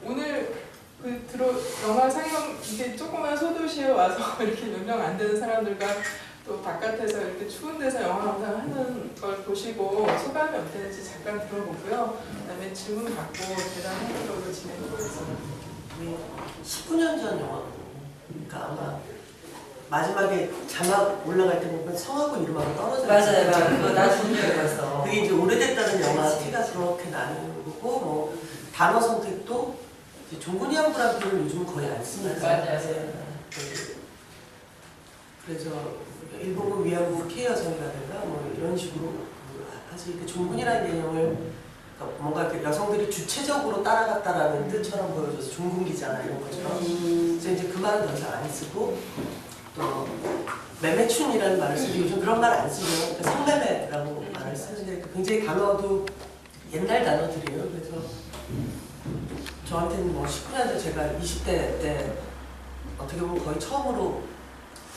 오늘 영화 상영 이게 조그만 소도시에 와서 이렇게 몇 명 안 되는 사람들과 또 바깥에서 이렇게 추운 데서 영화 감상 하는 걸 보시고 소감이 어땠는지 잠깐 들어보고요. 그다음에 질문 받고 대답하는 걸로 진행해보겠습니다. 19년 전 영화고, 그러니까 아마 마지막에 자막 올라갈 때 보면 성하고 이름하고 떨어져요. 맞아요. 그거 나 준비해 봤어. 그게 이제 오래됐다는 영화 티가 그렇게 나는 거고, 뭐 단어 선택도 이제 종근이 한부라기를 요즘 거의 안 쓰니까. 맞아요. 그래서 일본군 위안부 피해 여성이라든가 뭐 이런 식으로 사실 그 종군이라는 개념을 그러니까 뭔가 이렇게 여성들이 주체적으로 따라갔다라는 뜻처럼 보여줘서 종군기잖아 이런 것처럼. 그래서 이제 그 말은 더 이상 안 쓰고 또 매매춘이라는 말을 쓰고 요즘 그런 말 안 쓰고 성매매라고 말을 쓰는데 굉장히 단어도 옛날 단어들이에요. 그래서 저한테는 뭐 19년 전 제가 20대 때 어떻게 보면 거의 처음으로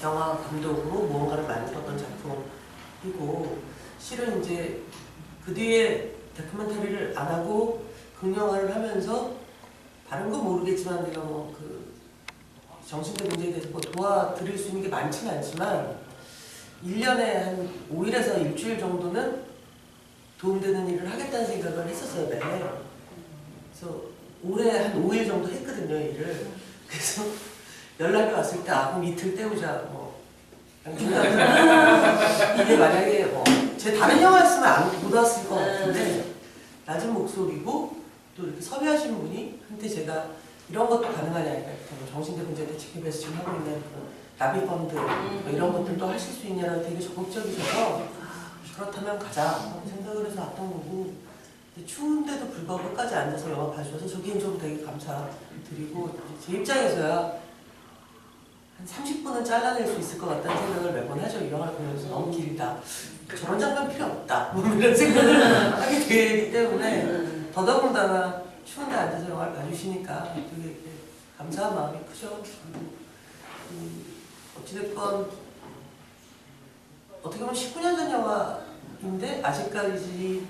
영화 감독으로 무언가를 만들었던 작품이고, 실은 이제 그 뒤에 다큐멘터리를 안 하고 극영화를 하면서 다른 건 모르겠지만 내가 뭐 그 정신대 문제에 대해서 뭐 도와드릴 수 있는 게 많지는 않지만 1년에 한 5일에서 일주일 정도는 도움되는 일을 하겠다는 생각을 했었어요, 매일. 그래서 올해 한 5일 정도 했거든요, 일을. 그래서 연락이 왔을 때 그럼 이틀 때우자 뭐 이게 만약에 뭐 제 다른 영화였으면 못 왔을 것 같은데 낮은 목소리고 또 이렇게 섭외하신 분이 한테 제가 이런 것도 가능하냐니까 정신대 문제 대책협에서 지금 하고 있는 나비 펀드 뭐 이런 것들도 하실 수 있냐라고 되게 적극적이셔서 그렇다면 가자 하고 생각을 해서 왔던 거고, 근데 추운데도 불구하고 끝까지 앉아서 영화 봐주셔서 저 개인적으로 되게 감사드리고 제 입장에서야 한 30분은 잘라낼 수 있을 것 같다는 생각을 매번 하죠. 이 영화를 보면서 너무 길다. 저런 장면 필요 없다. 이런 생각을 하게 되기 때문에 더더군다나 추운데 앉아서 영화를 봐주시니까 되게 감사한 마음이 크죠. 어찌됐건 어떻게 보면 19년 전 영화인데 아직까지 이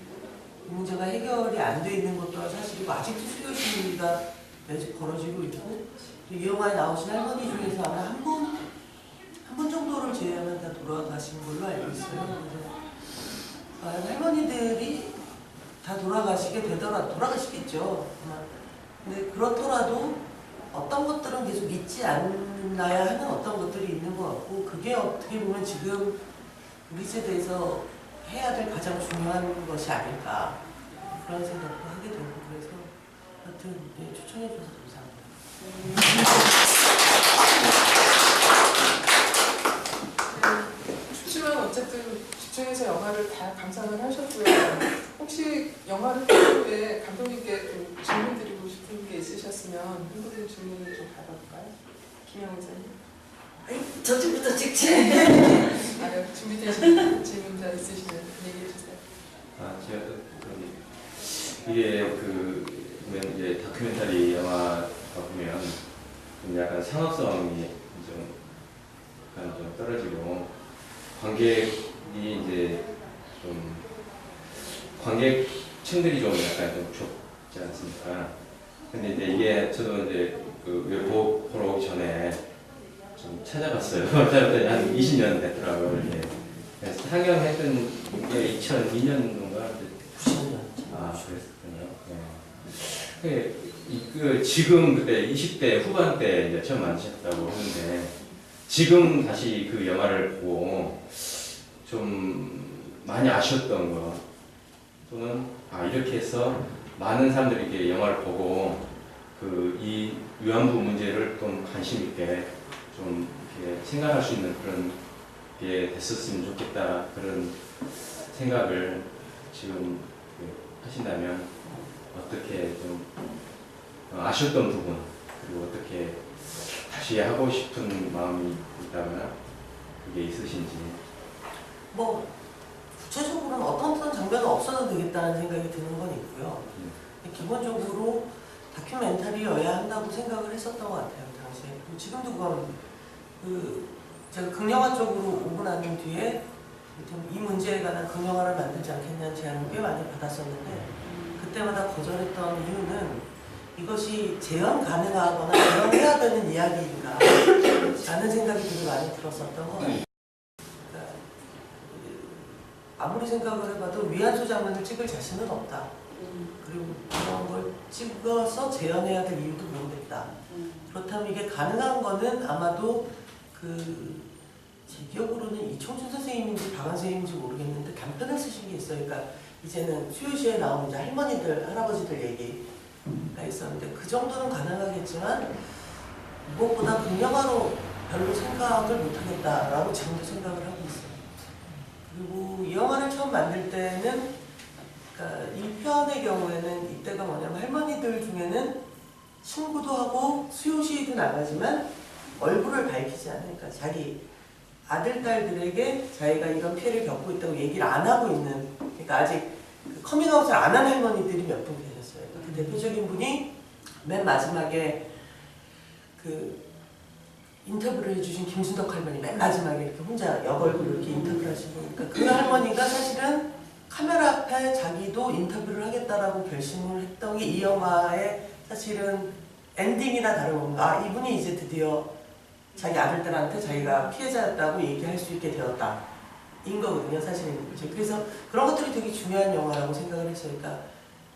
문제가 해결이 안 돼 있는 것도 사실이고 아직도 수요 시위가 매주 벌어지고 있고, 이 영화에 나오신 할머니 중에서 아마 한 분 정도를 제외하면 다 돌아가신 걸로 알고 있어요. 그래서 할머니들이 다 돌아가시겠죠. 근데 그렇더라도 어떤 것들은 계속 잊지 않아야 하는 어떤 것들이 있는 것 같고, 그게 어떻게 보면 지금 우리 세대에서 해야 될 가장 중요한 것이 아닐까 그런 생각도 하게 되고, 그래서 하여튼 추천해 주셔서 감사합니다. 춥지만 어쨌든 집중해서 영화를 다 감상을 하셨고요. 혹시 영화를 본 후에 감독님께 좀 질문 드리고 싶은 게 있으셨으면 한분의 질문을 좀 받아볼까요? 김영 의사님. 저쪽부터 찍지. 준비되신 질문 다 있으시면 얘기해 주세요. 제가 이게 보면 이제 다큐멘터리 영화가 보면 좀 약간 상업성이 약간 좀 떨어지고 관객이 이제 좀 관객층들이 좀 약간 좀 좁지 않습니까? 근데 이제 이게 저도 이제 보러 오기 전에 좀 찾아봤어요. 찾아봤더니 한 20년 됐더라고요. 이게. 그래서 상영했던 게 2002년도인가? 90년. 그랬었군요. 네. 지금 그때 20대 후반 때 이제 처음 만드셨다고 하는데, 지금 다시 그 영화를 보고 좀 많이 아쉬웠던 거, 또는 이렇게 해서 많은 사람들이 이렇게 영화를 보고 이 위안부 문제를 좀 관심 있게 좀 이렇게 생각할 수 있는 그런 게 됐었으면 좋겠다, 그런 생각을 지금 하신다면 어떻게 좀 아쉬웠던 부분, 그리고 어떻게 다시 하고 싶은 마음이 있다거나 그게 있으신지. 뭐 구체적으로는 어떤 장면은 없어도 되겠다는 생각이 드는 건 있고요. 기본적으로 다큐멘터리여야 한다고 생각을 했었던 것 같아요, 당시에. 지금도 그건 제가 극영화 쪽으로 오고 난 뒤에 이 문제에 관한 극영화를 만들지 않겠냐는 제안을 꽤 많이 받았었는데, 그때마다 거절했던 이유는 이것이 재현 가능하거나 재현해야 되는 이야기인가 라는 생각이 되게 많이 들었었던 것 같아요. 그러니까 아무리 생각을 해봐도 위안소 장면을 찍을 자신은 없다. 그리고 그런 걸 찍어서 재현해야 될 이유도 모르겠다. 그렇다면 이게 가능한 거는 아마도 제 기억으로는 이청준 선생님인지 박완 선생님인지 모르겠는데 단편을 쓰신 게 있어요. 그러니까 이제는 수요시에 나오는 이제 할머니들, 할아버지들 얘기가 있었는데 그 정도는 가능하겠지만 무엇보다 그 영화로 별로 생각을 못하겠다라고 지금도 생각을 하고 있어요. 그리고 이 영화를 처음 만들 때는 그러니까 1편의 경우에는 이때가 뭐냐면 할머니들 중에는 친구도 하고 수요시에도 나가지만 얼굴을 밝히지 않으니까 자기 아들, 딸들에게 자기가 이런 피해를 겪고 있다고 얘기를 안 하고 있는, 그러니까 아직 커밍아웃을 안 한 할머니들이 몇 분 계셨어요. 그 대표적인 분이 맨 마지막에 인터뷰를 해주신 김순덕 할머니, 맨 마지막에 이렇게 혼자 여벌로 이렇게 인터뷰를 하신 거니까 그 할머니가 사실은 카메라 앞에 자기도 인터뷰를 하겠다라고 결심을 했던 게 이 영화의 사실은 엔딩이나 다름없는, 이분이 이제 드디어 자기 아들들한테 자기가 피해자였다고 얘기할 수 있게 되었다 인 거거든요, 사실은. 그래서 그런 것들이 되게 중요한 영화라고 생각을 했어요.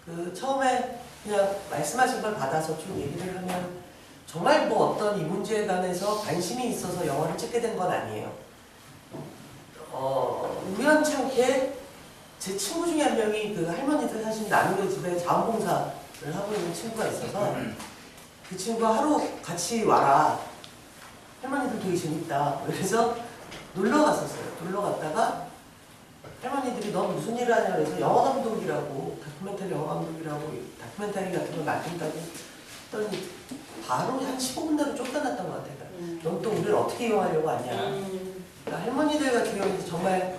그러니까 처음에 그냥 말씀하신 걸 받아서 쭉 얘기를 하면 정말 뭐 어떤 이 문제에 관해서 관심이 있어서 영화를 찍게 된 건 아니에요. 우연찮게 제 친구 중에 한 명이 그 할머니들 사신 나누의 집에 자원봉사를 하고 있는 친구가 있어서 그 친구가 하루 같이 와라. 할머니들 되게 재밌다. 그래서 놀러 갔었어요. 놀러 갔다가 할머니들이 너 무슨 일을 하냐 그래서 영화 감독이라고, 다큐멘터리 영화 감독이라고 다큐멘터리 같은 걸 만든다고 했더니 바로 한 15분 내로 쫓겨났던 것 같아요. 넌 또 우리를 어떻게 이용하려고 왔냐. 그러니까 할머니들 같은 경우는 정말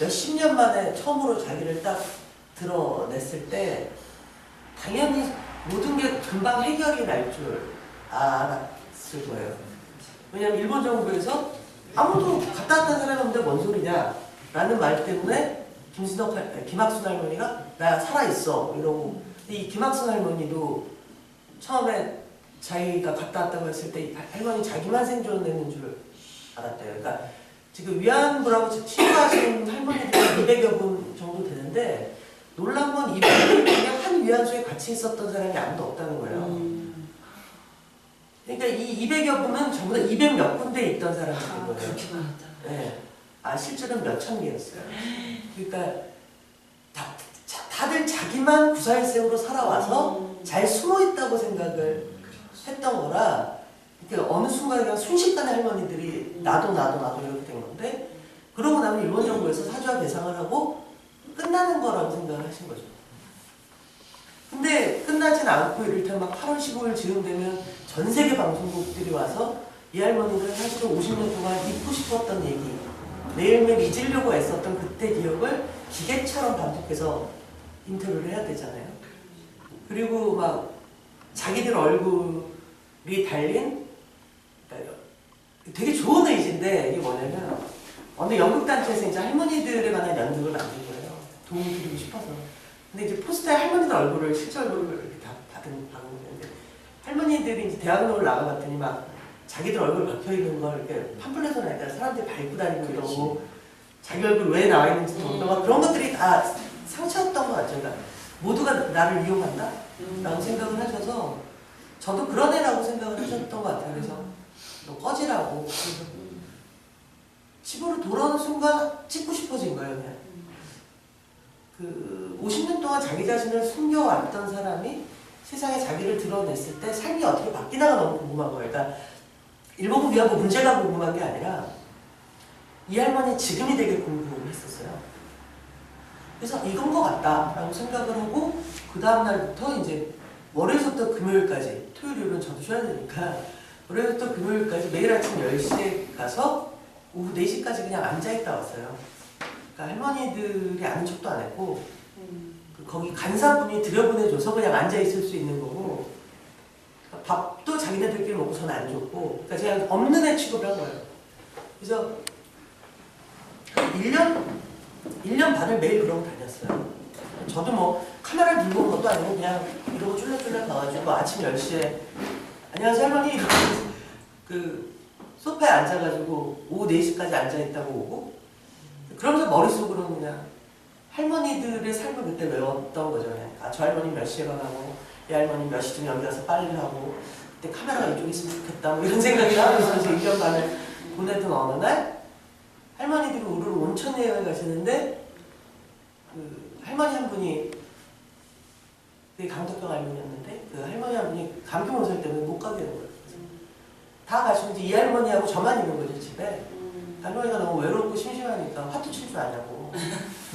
몇십 년 만에 처음으로 자기를 딱 드러냈을 때 당연히 모든 게 금방 해결이 날 줄 알았을 거예요. 왜냐면 일본 정부에서 아무도 갔다 왔다는 사람이 없는데 뭔 소리냐 라는 말 때문에 김학순 할머니가 나 살아있어 이러고, 이 김학순 할머니도 처음에 자기가 갔다 왔다고 했을 때 할머니 자기만 생존했는 줄 알았대요. 그러니까 지금 위안부라고 치료하시는 할머니들이 200여 분 정도 되는데 놀란 건 200여 분 중에 한 위안소에 같이 있었던 사람이 아무도 없다는 거예요. 그러니까 이 200여 분은 전부 다 200 몇 군데 있던 사람들인 거예요. 그렇게 많았다. 네. 실제로는 몇 천 개였어요. 그러니까 다들 자기만 구사일생으로 살아와서 잘 숨어있다고 생각을 했던 거라, 그러니까 어느 순간 그냥 순식간에 할머니들이 나도 이렇게 된 건데, 그러고 나면 일본 정부에서 사죄와 배상을 하고 끝나는 거라고 생각을 하신 거죠. 근데 끝나진 않고 이를테면 막 8월 15일 지금 되면 전 세계 방송국들이 와서 이 할머니는 사실은 50년 동안 잊고 싶었던 얘기, 매일매일 잊으려고 애썼던 그때 기억을 기계처럼 반복해서 인터뷰를 해야 되잖아요. 그리고 막 자기들 얼굴이 달린 되게 좋은 의지인데, 이게 뭐냐면 어느 연극단체에서 이제 할머니들에 관한 연극을 만든 거예요. 도움 드리고 싶어서. 근데 이제 포스터에 할머니들 얼굴을, 실제 얼굴을 이렇게 다 받은 건데, 할머니들이 이제 대학로를 나가봤더니 막 자기들 얼굴 박혀있는 걸 이렇게 팜플렛으로 내니까 사람들이 밟고 다니고 이러고, 자기 얼굴 왜 나와 있는지도 모르고 막 그런 것들이 다 상처였던 것 같아요. 그러니까 모두가 나를 이용한다? 라고 생각을 하셔서 저도 그런 애라고 생각을 하셨던 것 같아요. 그래서 너 꺼지라고. 그래서 집으로 돌아오는 순간 찍고 싶어진 거예요. 그냥. 50년 동안 자기 자신을 숨겨왔던 사람이 세상에 자기를 드러냈을 때 삶이 어떻게 바뀌나가 너무 궁금한 거예요. 그러니까 일본군 위안부 문제가 궁금한 게 아니라 이 할머니 지금이 되게 궁금했었어요. 그래서 이건 것 같다라고 생각을 하고, 그 다음날부터 이제 월요일부터 금요일까지, 토요일은 저도 쉬어야 되니까 월요일부터 금요일까지 매일 아침 10시에 가서 오후 4시까지 그냥 앉아있다 왔어요. 그러니까 할머니들이 아는 척도 안 했고, 거기 간사분이 들여보내줘서 그냥 앉아있을 수 있는 거고, 밥도 자기네들끼리 먹고 저는 안 줬고, 그러니까 그냥 없는 애 취급을 한 거예요. 그래서 한 1년 반을 매일 그러고 다녔어요. 저도 뭐 카메라를 들고 온 것도 아니고 그냥 이러고 쫄래쫄래 가가지고 아침 10시에 안녕하세요 할머니 이러고 그 소파에 앉아가지고 오후 4시까지 앉아있다고 오고 그러면서 머릿속으로는 그냥 할머니들의 삶을 그때 외웠던 거죠. 아, 저 할머니 몇 시에 가고 이 할머니 몇 시쯤 여기 가서 빨래를 하고 그때 카메라가 이쪽에 있으면 좋겠다 뭐 이런 생각이 하면서 이제 1년 반을 보내던 어느 날 할머니들이 우르르 온천 여행을 가시는데 그 할머니 한 분이 되게 강덕경 할머니였는데 그 할머니 한 분이 감기 몸살 때문에 못 가게 되는 거예요. 다 가시면 이제 이 할머니하고 저만 있는 거죠 집에. 할머니가 너무 외롭고 심심하니까 화투 칠 줄 아냐고.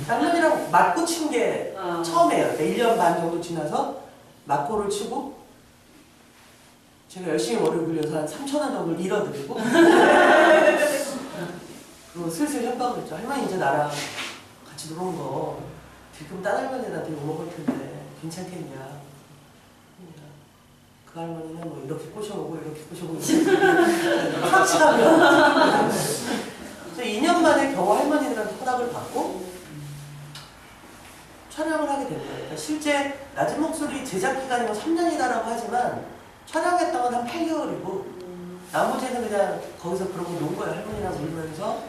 할머니랑 맞고 친 게 처음이에요. 1년 반 정도 지나서 맞고를 치고 제가 열심히 머리를 굴려서 한 3,000원 정도를 잃어드리고 그리고 슬슬 협박을 했죠. 할머니 이제 나랑 같이 놀은 거 지금 딴 할머니한테 욕먹을 텐데 괜찮겠냐. 그 할머니는 뭐 이렇게 꼬셔오고 이렇게 꼬셔오고 확실하면 그래서 2년 만에 겨우 할머니들한테 허락을 받고 촬영을 하게 된 거예요. 그러니까 실제 낮은 목소리 제작 기간이 뭐 3년이다라고 하지만 촬영했던 건 한 8개월이고 나머지는 그냥 거기서 그러고 논 거예요. 할머니랑 놀면서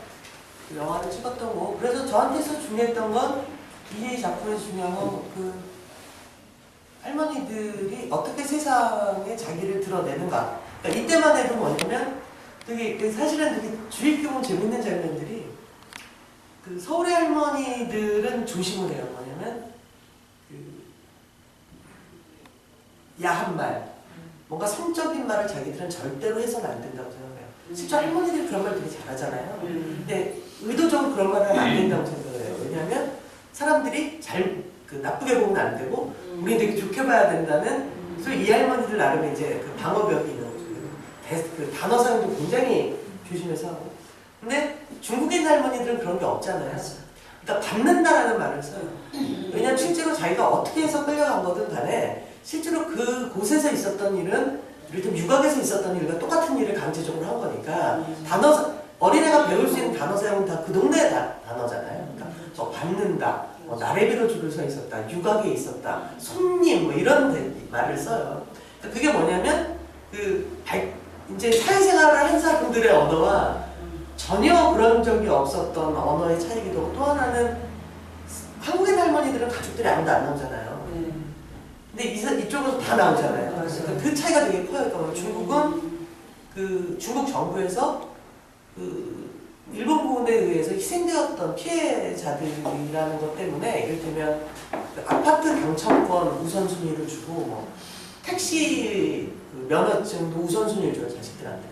그 영화를 찍었던 거. 그래서 저한테서 중요했던 건 이 작품에서 중요한 건 그 할머니들이 어떻게 세상에 자기를 드러내는가. 그러니까 이때만 해도 뭐냐면 되게 사실은 되게 주의 깊은 재밌는 장면들이 그 서울의 할머니들은 조심을 해요. 뭐냐면 그 야한 말, 뭔가 성적인 말을 자기들은 절대로 해서는 안 된다고 생각해요. 실제 할머니들이 그런 말 되게 잘하잖아요. 근데 의도적으로 그런 말을 하면 안 된다고 생각을 해요. 왜냐하면 사람들이 그 나쁘게 보면 안 되고 우리 되게 좋게 봐야 된다는 그래서 이 할머니들 나름의 이제 그 방어벽이 있는 거죠. 그 단어 사용도 굉장히 조심해서 하고. 근데 중국인 할머니들은 그런 게 없잖아요. 그러니까 받는다라는 말을 써요. 왜냐하면 실제로 자기가 어떻게 해서 끌려간 거든 간에 실제로 그 곳에서 있었던 일은 이를테면 육학에서 있었던 일과 똑같은 일을 강제적으로 한 거니까 어린애가 배울 수 있는 단어 사용은 다 그 동네 단어잖아요. 그러니까 뭐 받는다, 뭐 나래비로 줄을 서 있었다, 육학에 있었다, 손님 뭐 이런 말을 써요. 그러니까 그게 뭐냐면 이제 사회생활을 한 사람들의 언어와 전혀 그런 적이 없었던 언어의 차이기도 하고 또 하나는 한국인 할머니들은 가족들이 아무도 안 나오잖아요. 근데 이쪽은 다 나오잖아요. 그러니까 그 차이가 되게 커요. 그러니까 중국은 그 중국 정부에서 그 일본군에 의해서 희생되었던 피해자들이라는 것 때문에 이를테면 그 아파트 당첨권 우선순위를 주고 뭐 택시 그 면허증도 우선순위를 줘요 자식들한테.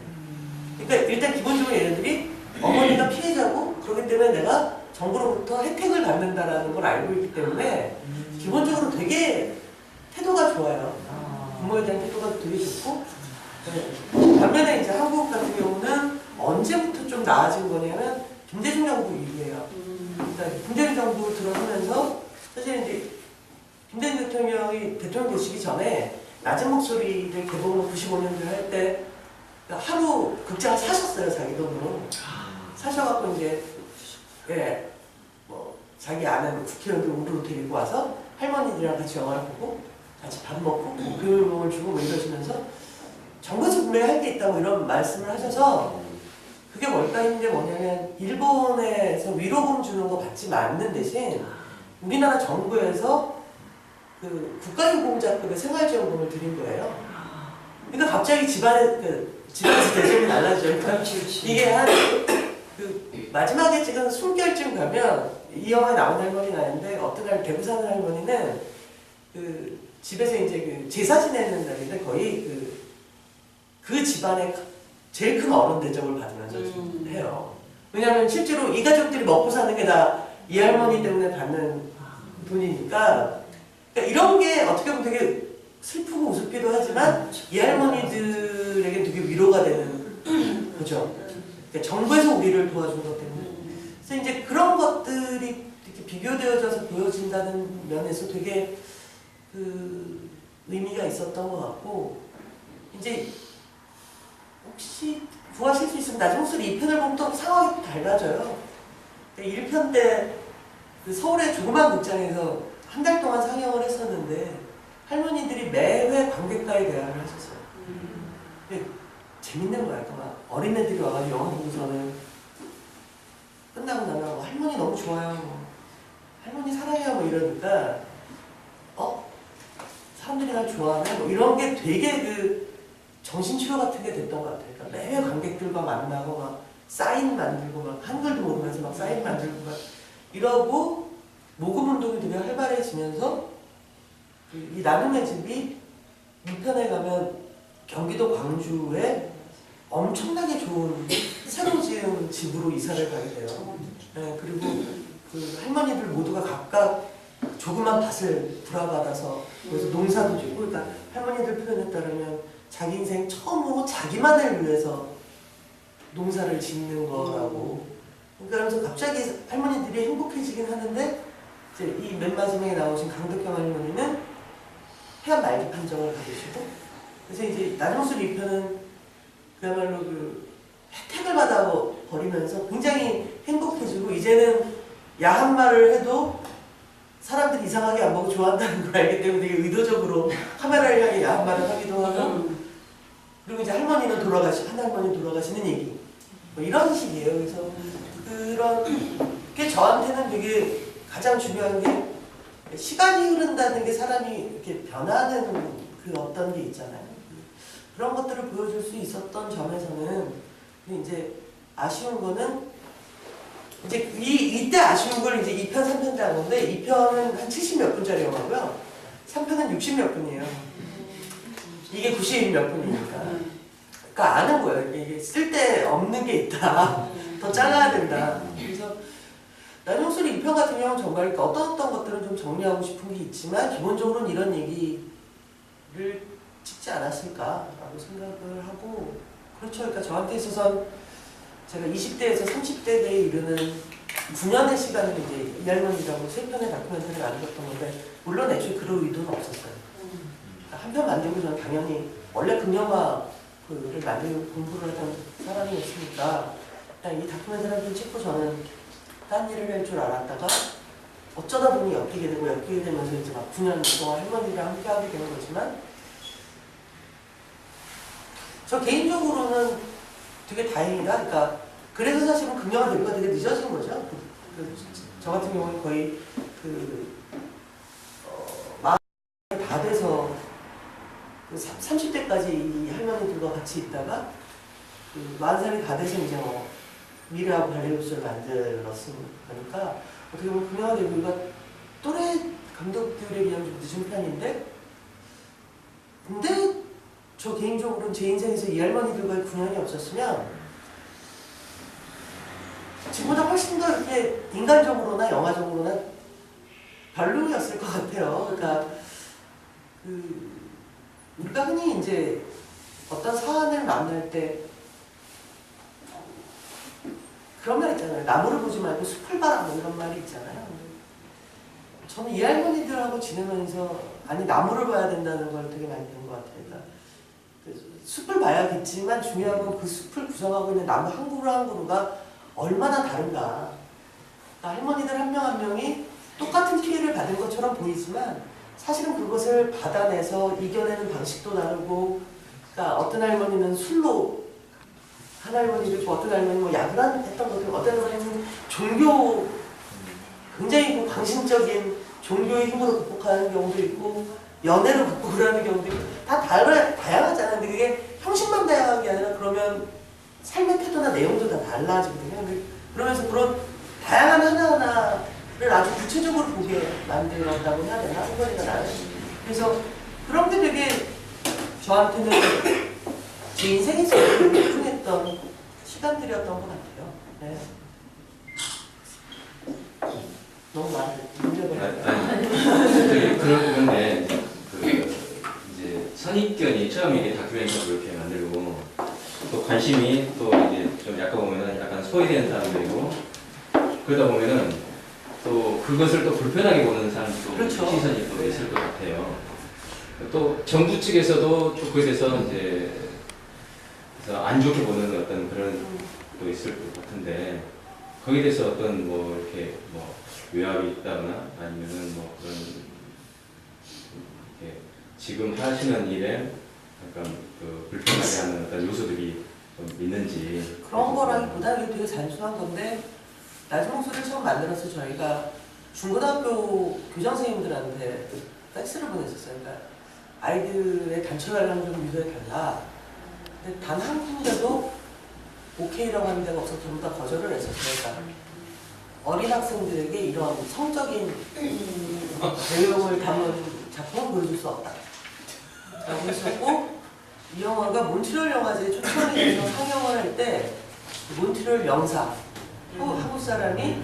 그러니까 일단 기본적으로 얘네들이 어머니가 피해자고 그렇기 때문에 내가 정부로부터 혜택을 받는다라는 걸 알고 있기 때문에 기본적으로 되게 태도가 좋아요. 부모에 대한 태도가 되게 좋고. 네. 반면에 이제 한국 같은 경우는 언제부터 좀 나아진 거냐면 김대중 정부 이후에요. 그러니까 김대중 정부 들어서면서 사실 이제 김대중 대통령이 대통령 되시기 전에 낮은 목소리를 개봉을 95년도에 할 때 하루 극장을 사셨어요 자기 돈으로. 사셔갖고 이제 뭐 자기 아는 국회의원들 우르르 데리고 와서 할머니들이랑 같이 영화를 보고 같이 밥 먹고 교육을 주고 뭐 이러시면서 정부에서 분명히 할 게 있다고 이런 말씀을 하셔서 그게 뭘까 했는데 뭐냐면 일본에서 위로금 주는 거 받지 않는 대신 우리나라 정부에서 그 국가유공자급의 생활지원금을 드린 거예요. 그러니까 갑자기 집안에서 대접이 달라져요. 그러니까 이게 한 그 마지막에 찍은 숨결쯤 가면 이 영화에 나온 할머니가 아닌데 어떤 날 대구 사는 할머니는 그 집에서 이제 그 제사 지내는 날인데 거의 그 집안의 제일 큰 어른 대접을 받으면서 해요. 왜냐하면 실제로 이 가족들이 먹고 사는 게 다 이 할머니 때문에 받는 돈이니까 그러니까 이런 게 어떻게 보면 되게 슬프고 우습기도 하지만 이 할머니들에게 되게 위로가 되는 거죠. 그러니까 정부에서 우리를 도와준 것 때문에. 그래서 이제 그런 것들이 이렇게 비교되어져서 보여진다는 면에서 되게 그 의미가 있었던 것 같고 이제 혹시 구하실 수 있으면 낮은 목소리 2편을 보면 또 상황이 달라져요. 1편 때 그 서울의 조그만 극장에서 한 달 동안 상영을 했었는데 할머니들이 매회 관객과의 대화를 하셨어요. 근데 재밌는 거야. 그러니까 막 어린애들이 와가지고 영화 보고서는 끝나고 나면 할머니 너무 좋아요. 할머니 사랑해요. 뭐 이러니까 사람들이 날 좋아하네. 뭐 이런 게 되게 그 정신치료 같은 게 됐던 것 같아요. 그러니까 매회 관객들과 만나고 막 사인 만들고 막 한글도 모르면서 막 사인 만들고 막 이러고 모금 운동이 되게 활발해지면서 이 나눔의 집이 6편에 가면 경기도 광주에 엄청나게 좋은 새로 지은 집으로 이사를 가게 돼요. 네, 그리고 그 할머니들 모두가 각각 조그만 밭을 불화받아서 그래서 농사도 짓고, 그러니까 할머니들 표현에 따르면 자기 인생 처음으로 자기만을 위해서 농사를 짓는 거라고. 그러면서 갑자기 할머니들이 행복해지긴 하는데 이제 이 맨 마지막에 나오신 강덕경 할머니는 폐암 말기 판정을 받으시고, 그래서 이제 나눔술 2편은 그야말로 그 혜택을 받아 버리면서 굉장히 행복해지고, 이제는 야한 말을 해도 사람들이 이상하게 안 보고 좋아한다는 걸 알기 때문에 되게 의도적으로 카메라를 향해 야한 말을 하기도 하고, 그리고 이제 할머니는 한 할머니 돌아가시는 얘기 뭐 이런 식이에요. 그래서 그런 게 저한테는 되게 가장 중요한 게 시간이 흐른다는 게 사람이 이렇게 변하는 그 어떤 게 있잖아요. 그런 것들을 보여줄 수 있었던 점에서는 이제 아쉬운 거는 이제 이때 아쉬운 걸 이제 2편, 3편 때 한 건데, 2편은 한 70몇 분짜리 영화고요. 3편은 60몇 분이에요. 이게 90몇 분이니까. 그러니까 아는 거예요. 이게 쓸데없는 게 있다. 더 잘라야 된다. 그래서 나눔술 2편 같은 경우는 정말 그러니까 어떤 것들은 좀 정리하고 싶은 게 있지만 기본적으로는 이런 얘기를 찍지 않았을까라고 생각을 하고, 그렇죠. 그러니까 저한테 있어서는 제가 20대에서 30대에 이르는 9년의 시간을 이제 이 할머니라고 3편의 다큐멘터리를 만들었던 건데, 물론 애초에 그럴 의도는 없었어요. 그러니까 한 편 만들고 저는 당연히 원래 극영화를 만들고 공부를 하던 사람이었으니까 그냥 이 다큐멘터리 한 편 찍고 저는 딴 일을 할 줄 알았다가 어쩌다 보니 엮이게 되면서 이제 막 9년 동안 할머니랑 함께 하게 되는 거지만, 저 개인적으로는 되게 다행이다. 그러니까 그래서 사실은 극영화 데뷔가 되게 늦어진 거죠. 저 같은 경우는 거의 마흔이 다 돼서 30대까지 이 할머니들과 같이 있다가 40살이 다 돼서 이제 미래하고 발레우스를 만들었으니까 어떻게 보면 극영화 데뷔가 또래 감독들에 비하면 좀 늦은 편인데, 근데 저 개인적으로는 제 인생에서 이 할머니들과의 9년이 없었으면 지금보다 훨씬 더 이렇게 인간적으로나 영화적으로나 별로였을 것 같아요. 그러니까 우리가 흔히 이제 어떤 사안을 만날 때 그런 말 있잖아요. 나무를 보지 말고 숲을 봐라, 뭐 이런 말이 있잖아요. 저는 이 할머니들하고 지내면서 나무를 봐야 된다는 걸 되게 많이 배운 것 같아요. 그러니까 숲을 봐야겠지만 중요한 건 그 숲을 구성하고 있는 나무 한 그루 한 그루가 얼마나 다른가. 그러니까 할머니들 한 명 한 명이 똑같은 피해를 받은 것처럼 보이지만 사실은 그것을 받아내서 이겨내는 방식도 다르고, 그러니까 어떤 할머니는 술로 한 할머니도 있고, 어떤 할머니는 뭐 약을 했던 것도 있고, 어떤 할머니는 굉장히 광신적인 종교의 힘으로 극복하는 경우도 있고, 연애로 극복을 하는 경우도 있고, 다 다양하잖아요. 근데 그게 형식만 다양한 게 아니라 그러면 삶의 태도나 내용도 다 달라지거든요. 그러면서 그런 다양한 하나하나를 아주 구체적으로 보게 만들었다고 해야 되나? 할머니가 나는. 그래서 그런 게 되게 저한테는 제 인생에서 소중했던 시간들이었던 것 같아요. 네. 너무 많이 아니, 그런 건데 이제 선입견이 처음에 이게 다큐멘터리 이렇게 만들고 또 관심이 또 이제 좀 약간 보면은 약간 소외되는 사람들이고, 그러다 보면은 또 그것을 또 불편하게 보는 사람도 그렇죠. 시선이 또 있을 것 같아요. 또 정부 측에서도 좀 그에 대해서 이제 그래서 안 좋게 보는 어떤 그런 또 있을 것 같은데, 거기에 대해서 어떤 뭐 이렇게 뭐 외압이 있다거나 아니면은 뭐 그런 이렇게 지금 하시는 일에 약간 그 불편하게 하는 어떤 요소들이 좀 있는지 그런 거라기보다 이게 되게 단순한 건데 낮은 목소리를 처음 만들어서 저희가 중고등학교 교장 선생님들한테 팩스를 보냈었어요. 그러니까 아이들의 단체 관련 좀 유도해달라. 근데 단 한 군데도 오케이라고 하는 데가 없어서 전부 다 거절을 했었어요. 그러니까 어린 학생들에게 이런 성적인 내용을 담은 작품을 보여줄 수 없다. 라고 했었고 이 영화가 몬트리올 영화제에 초청이 돼서 상영을 할 때 몬트리올 영사 한국 사람이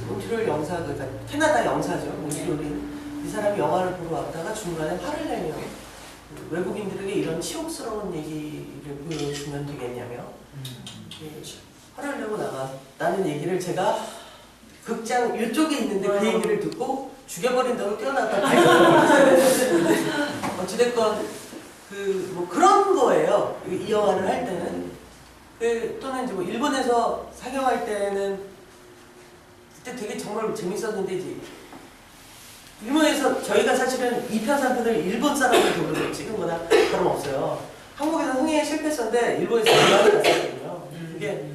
몬트리올 영사 그러니까 캐나다 영사죠. 몬트리올인 이 사람이 영화를 보러 왔다가 중간에 화를 내며 외국인들에게 이런 치욕스러운 얘기를 보여주면 되겠냐며 화를 내고 나갔다는 얘기를 제가 극장 이쪽에 있는데 그 얘기를 듣고 죽여버린다고 뛰어났다 발견을 어찌됐건 뭐 그런 거예요. 이 영화를 할 때는 또는 이제 뭐 일본에서 상영할 때는 그때 되게 정말 재밌었는데 이제 일본에서 저희가 사실은 2편, 3편을 일본 사람들 돈으로 찍은 거나 다름없어요. 한국에서 흥행에 실패했었는데 일본에서 대박이 났었거든요. 그게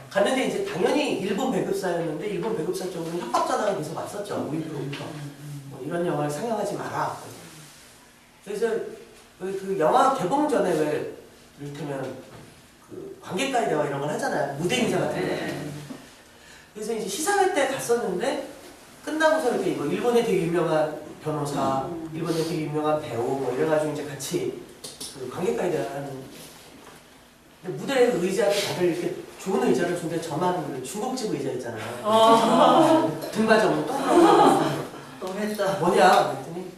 갔는데 이제 당연히 일본 배급사였는데 일본 배급사 쪽으로는 협박 전화가 계속 왔었죠. 우리로부터 뭐 이런 영화를 상영하지 마라. 그래서 그 영화 개봉 전에 왜 이를테면 그 관객과의 대화 이런 걸 하잖아요. 무대 인사 같은 거. 그래서 이제 시사회 때 갔었는데 끝나고서 이렇게 뭐 일본의 되게 유명한 변호사, 일본의 되게 유명한 배우 뭐 이래가지고 이제 같이 그 관객과의 대화하는. 근데 무대에 의자를 다들 이렇게 좋은 의자를 준데 저만 중국집 의자 있잖아요. 등받이 없는 동그란 너무했다. 뭐냐 그랬더니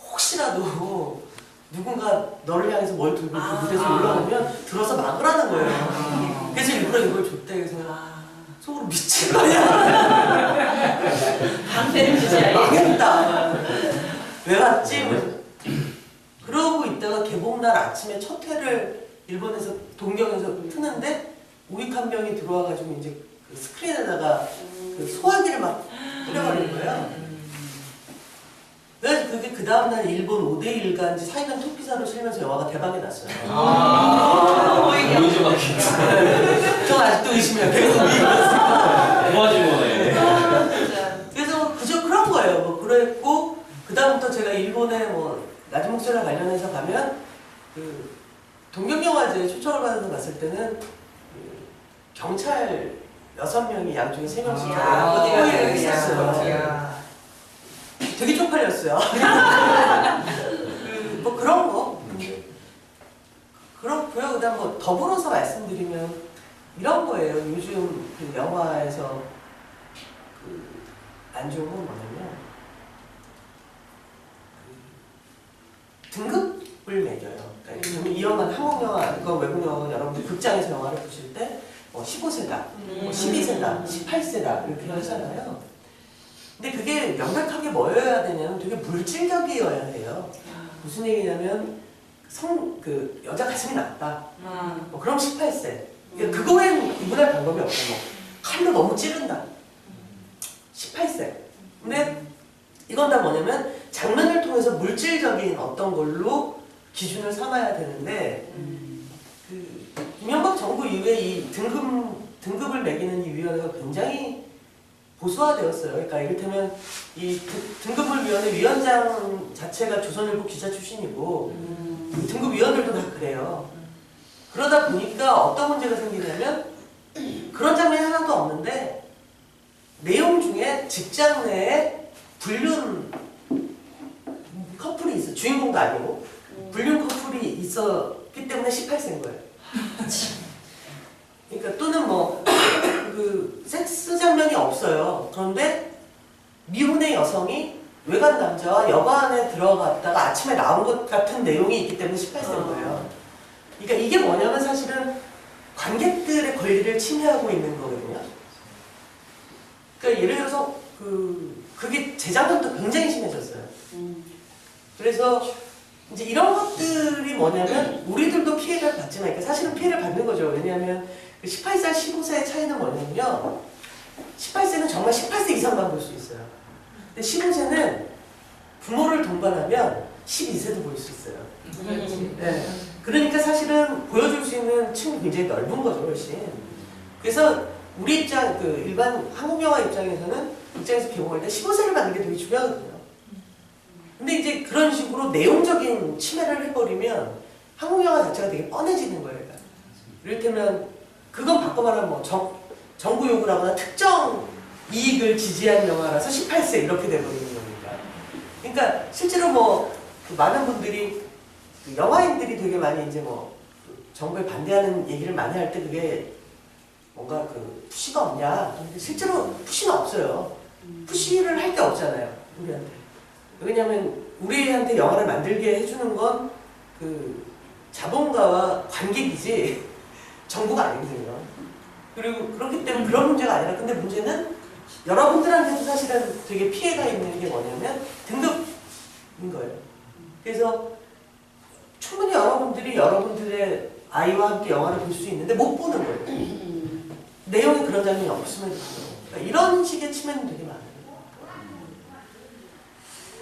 혹시라도 누군가 너를 향해서 뭘 들고 그 무대에서 올라오면 들어서 막으라는 거예요. 그래서 일부러 이걸 줬대. 그래서 속으로 미친 거야. 방패를 주지 망했다. 왜 왔지? 그러고 있다가 개봉날 아침에 첫 회를 일본에서 동경에서 트는데 우익 한 명이 들어와가지고 이제 그 스크린에다가 그 소화기를 막 뿌려버리는 거예요. 그래서 그게 그 다음날 일본 5대1간지 4일간 토피사로 실면서 영화가 대박이 났어요. 보이지 않겠다. 전 아직도 의심해요. 계속 미국에서. 도와준 거네. 그래서 그저 그런 거예요. 뭐 그랬고 그 다음부터 제가 일본에 뭐 낮은 목소리와 관련해서 가면 그 동경영화제에 초청을 받아서 갔을 때는 그 경찰 6명이 양쪽에 3명씩 호의를 했었어요. 되게 쪽팔렸어요. 뭐 그런 거. 그렇고요. 그다음 뭐 더불어서 말씀드리면 이런 거예요. 요즘 그 영화에서 그 안 좋은 건 뭐냐면 등급을 매겨요. 그러니까 이 영화는 한국 영화, 이건 외국 영화, 여러분들 극장에서 영화를 보실 때 15세다, 12세다, 18세다 이렇게 하잖아요. 근데 그게 명백하게 뭐여야 되냐면 되게 물질적이어야 해요. 무슨 얘기냐면 그 여자 가슴이 낮다. 뭐 그럼 18세. 그러니까 그거 외엔 구분할 방법이 없고 뭐 칼로 너무 찌른다. 18세. 근데 이건 다 뭐냐면 장면을 통해서 물질적인 어떤 걸로 기준을 삼아야 되는데 그 이명박 정부 이후에 이 등급을 매기는 이 위원회가 굉장히 보수화되었어요. 그러니까 이를테면 이 등급을 위원장 자체가 조선일보 기자 출신이고 등급위원들도 다 그래요. 그러다 보니까 어떤 문제가 생기냐면 그런 장면이 하나도 없는데 내용 중에 직장 내에 불륜 커플이 있어. 주인공도 아니고 불륜 커플이 있었기 때문에 18세인 거예요. 그러니까 또는 뭐 그 섹스 장면이 없어요. 그런데 미혼의 여성이 외간 남자와 여관에 들어갔다가 아침에 나온 것 같은 내용이 있기 때문에 18세인 거예요. 그러니까 이게 뭐냐면 사실은 관객들의 권리를 침해하고 있는 거거든요. 그러니까 예를 들어서 그게 재작년도 굉장히 심해졌어요. 그래서 이제 이런 것들이 뭐냐면 우리들도 피해를 받지만 그러니까 사실은 피해를 받는 거죠. 왜냐하면 18살, 15세의 차이는 뭐냐면요. 18세는 정말 18세 이상만 볼 수 있어요. 근데 15세는 부모를 동반하면 12세도 볼 수 있어요. 네. 그러니까 사실은 보여줄 수 있는 층이 굉장히 넓은 거죠, 훨씬. 그래서 우리 입장, 그 일반 한국 영화 입장에서 개봉할 때 15세를 받는 게 되게 중요하거든요. 근데 이제 그런 식으로 내용적인 침해를 해버리면 한국 영화 자체가 되게 뻔해지는 거예요. 이를테면 그건 바꿔 말하면 뭐 정부 요구를 하거나 특정 이익을 지지한 영화라서 18세 이렇게 돼버리는 거니까. 그러니까 실제로 뭐 그 많은 분들이 그 영화인들이 되게 많이 이제 뭐 정부에 반대하는 얘기를 많이 할 때 그게 뭔가 그 푸시가 없냐. 근데 실제로 푸시는 없어요. 푸시를 할 게 없잖아요, 우리한테. 왜냐면 우리한테 영화를 만들게 해주는 건 그 자본가와 관객이지 정부가 아니거든요. 그리고 그렇기 때문에 그런 문제가 아니라, 근데 문제는 여러분들한테도 사실은 되게 피해가 있는 게 뭐냐면 등급인 거예요. 그래서 충분히 여러분들이 여러분들의 아이와 함께 영화를 볼 수 있는데 못 보는 거예요. 내용에 그런 장면이 없음에도 불구하고. 그러니까 이런 식의 침해는 되게 많아요.